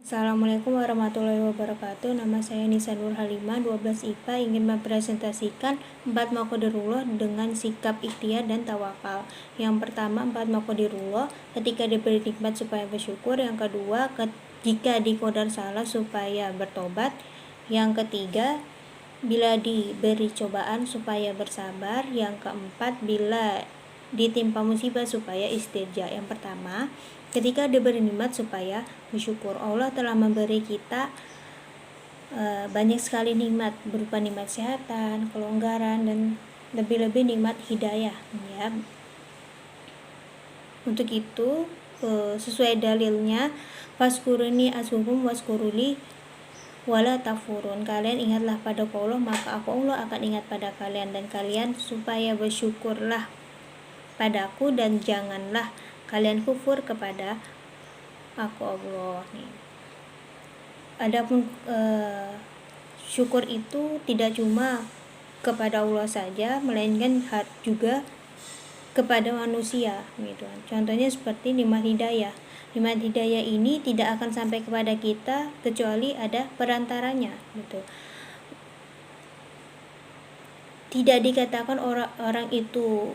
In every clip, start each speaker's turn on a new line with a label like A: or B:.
A: Assalamualaikum warahmatullahi wabarakatuh. Nama saya Nisa Nur Halimah, 12 IPA, ingin mempresentasikan 4 maqadirullah dengan sikap ikhtiar dan tawakal. Yang pertama, 4 maqadirullah ketika diberi nikmat supaya bersyukur. Yang kedua, jika diqadar salah supaya bertobat. Yang ketiga, bila diberi cobaan supaya bersabar. Yang keempat, bila ditimpa musibah supaya istirja. Yang pertama, ketika diberi nikmat supaya bersyukur. Allah telah memberi kita banyak sekali nikmat, berupa nikmat kesehatan, kelonggaran, dan lebih-lebih nikmat hidayah ya. Untuk itu sesuai dalilnya, faskuruni ashurum waskuruli wala tafurun. Kalian ingatlah pada Allah, maka Allah akan ingat pada kalian, dan kalian supaya bersyukurlah padaku dan janganlah kalian kufur kepada aku Allah nih. Adapun syukur itu tidak cuma kepada Allah saja, melainkan juga kepada manusia gitu. Contohnya seperti nikmat hidayah. Nikmat hidayah ini tidak akan sampai kepada kita kecuali ada perantaranya gitu. Tidak dikatakan orang itu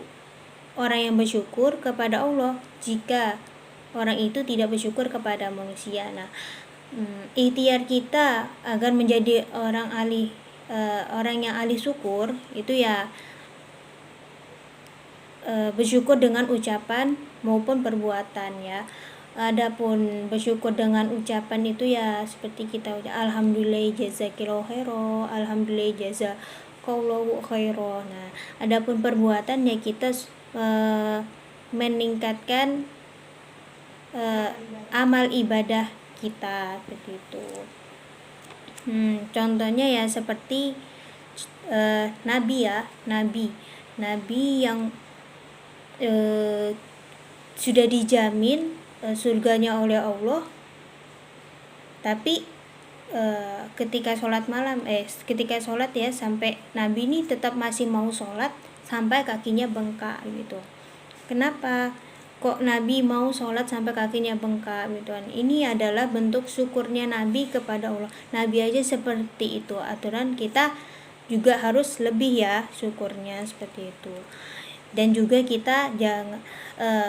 A: orang yang bersyukur kepada Allah jika orang itu tidak bersyukur kepada manusia. Nah, ikhtiar kita agar menjadi orang yang ahli syukur itu ya bersyukur dengan ucapan maupun perbuatan ya. Adapun bersyukur dengan ucapan itu ya seperti kita ucap alhamdulillah jazakillahu khairan, alhamdulillah jazakallahu khairan. Nah, adapun perbuatan ya kita meningkatkan amal ibadah kita seperti itu. Contohnya ya seperti nabi yang sudah dijamin surganya oleh Allah, tapi ketika sholat ya sampai nabi ini tetap masih mau sholat sampai kakinya bengkak gitu. Kenapa kok nabi mau sholat sampai kakinya bengkak gitu? Ini adalah bentuk syukurnya nabi kepada Allah. Nabi aja seperti itu, aturan kita juga harus lebih ya syukurnya seperti itu. Dan juga kita jangan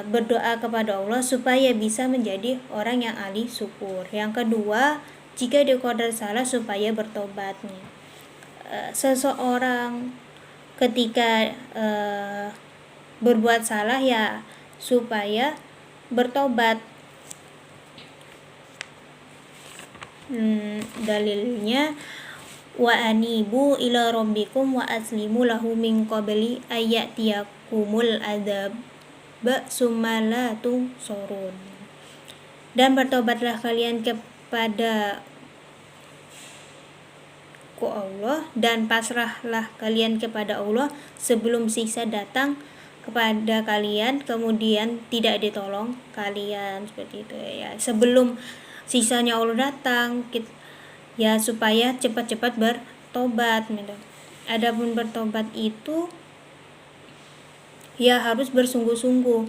A: berdoa kepada Allah supaya bisa menjadi orang yang ahli syukur. Yang kedua, jika diqadar salah supaya bertobat nih. Seseorang ketika berbuat salah ya supaya bertobat. Dalilnya wa anibu ila rabbikum wa aslimu lahu min qabli ayyatiyakumul adzab summa la tunsurun. Dan bertobatlah kalian kepada Allah dan pasrahlah kalian kepada Allah sebelum siksa datang kepada kalian kemudian tidak ditolong kalian seperti itu ya. Sebelum siksanya Allah datang ya supaya cepat-cepat bertobat gitu. Adapun bertobat itu ya harus bersungguh-sungguh,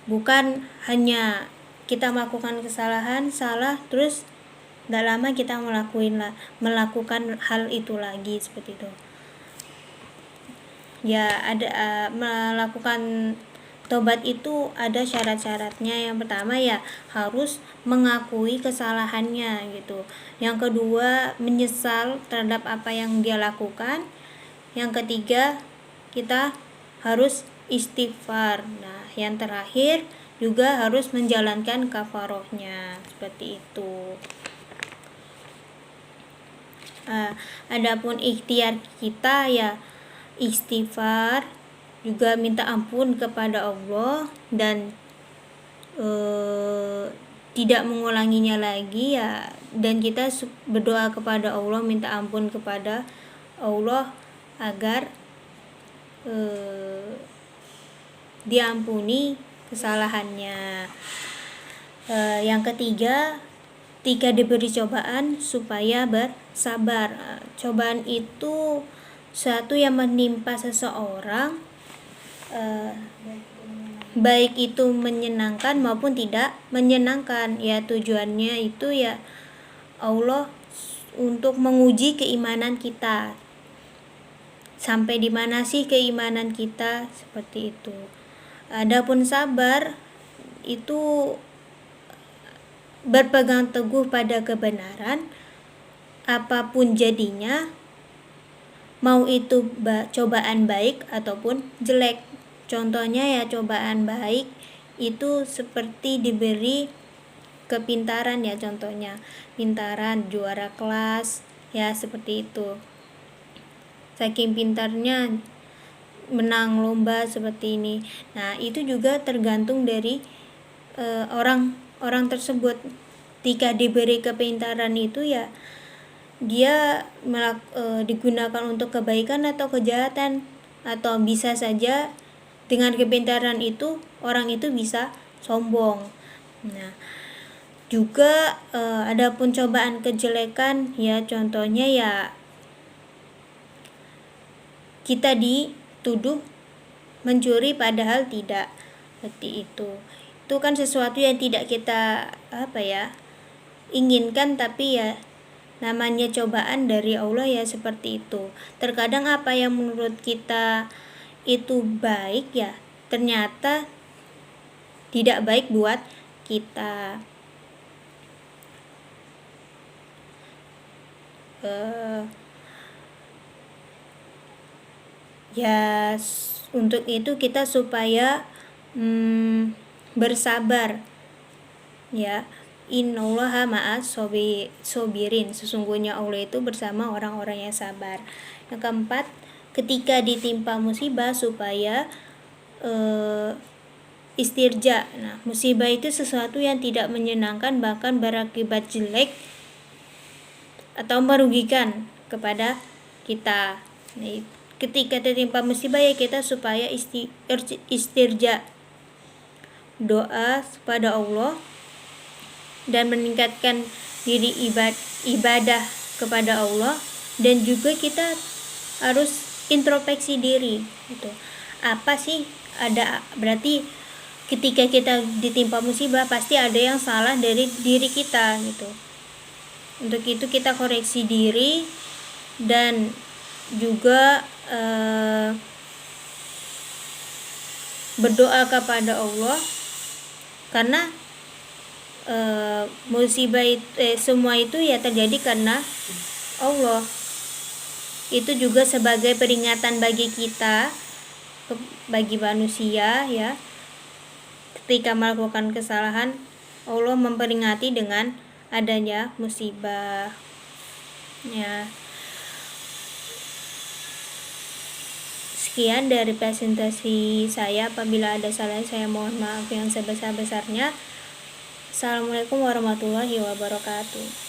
A: bukan hanya kita melakukan kesalahan salah terus tidak lama kita melakukan hal itu lagi seperti itu ya. Ada melakukan tobat itu ada syarat-syaratnya. Yang pertama ya harus mengakui kesalahannya gitu. Yang kedua menyesal terhadap apa yang dia lakukan. Yang ketiga kita harus istighfar. Nah, yang terakhir juga harus menjalankan kafarohnya seperti itu. Adapun ikhtiar kita ya istighfar, juga minta ampun kepada Allah dan tidak mengulanginya lagi ya, dan kita berdoa kepada Allah, minta ampun kepada Allah agar diampuni kesalahannya. Yang ketiga, ketika diberi cobaan supaya bersabar. Cobaan itu suatu yang menimpa seseorang, baik itu menyenangkan maupun tidak menyenangkan ya. Tujuannya itu ya Allah untuk menguji keimanan kita. Sampai di mana sih keimanan kita, seperti itu. Adapun sabar itu berpegang teguh pada kebenaran apapun jadinya, mau itu cobaan baik ataupun jelek. Contohnya ya, cobaan baik itu seperti diberi kepintaran ya, contohnya pintaran juara kelas ya, seperti itu. Saking pintarnya menang lomba seperti ini. Nah, itu juga tergantung dari orang tersebut. Jika diberi kepintaran itu ya dia digunakan untuk kebaikan atau kejahatan, atau bisa saja dengan kepintaran itu orang itu bisa sombong. Nah, juga adapun cobaan kejelekan ya, contohnya ya kita dituduh mencuri padahal tidak, seperti itu. Itu kan sesuatu yang tidak kita inginkan, tapi ya namanya cobaan dari Allah ya, seperti itu. Terkadang apa yang menurut kita itu baik ya ternyata tidak baik buat kita. Untuk itu kita supaya bersabar ya. Innallaha ma'as sobirin, sesungguhnya Allah itu bersama orang-orang yang sabar. Yang keempat, ketika ditimpa musibah supaya istirja. Nah, musibah itu sesuatu yang tidak menyenangkan, bahkan berakibat jelek atau merugikan kepada kita. Nah, ketika tertimpa musibah ya kita supaya istirja, doa kepada Allah dan meningkatkan diri ibadah kepada Allah, dan juga kita harus introspeksi diri gitu. Apa sih berarti ketika kita ditimpa musibah pasti ada yang salah dari diri kita gitu. Untuk itu kita koreksi diri dan juga berdoa kepada Allah, karena musibah semua itu ya terjadi karena Allah. Itu juga sebagai peringatan bagi kita, bagi manusia ya, ketika melakukan kesalahan Allah memperingati dengan adanya musibah ya. Sekian dari presentasi saya. Apabila ada salah, saya mohon maaf yang sebesar-besarnya. Assalamualaikum warahmatullahi wabarakatuh.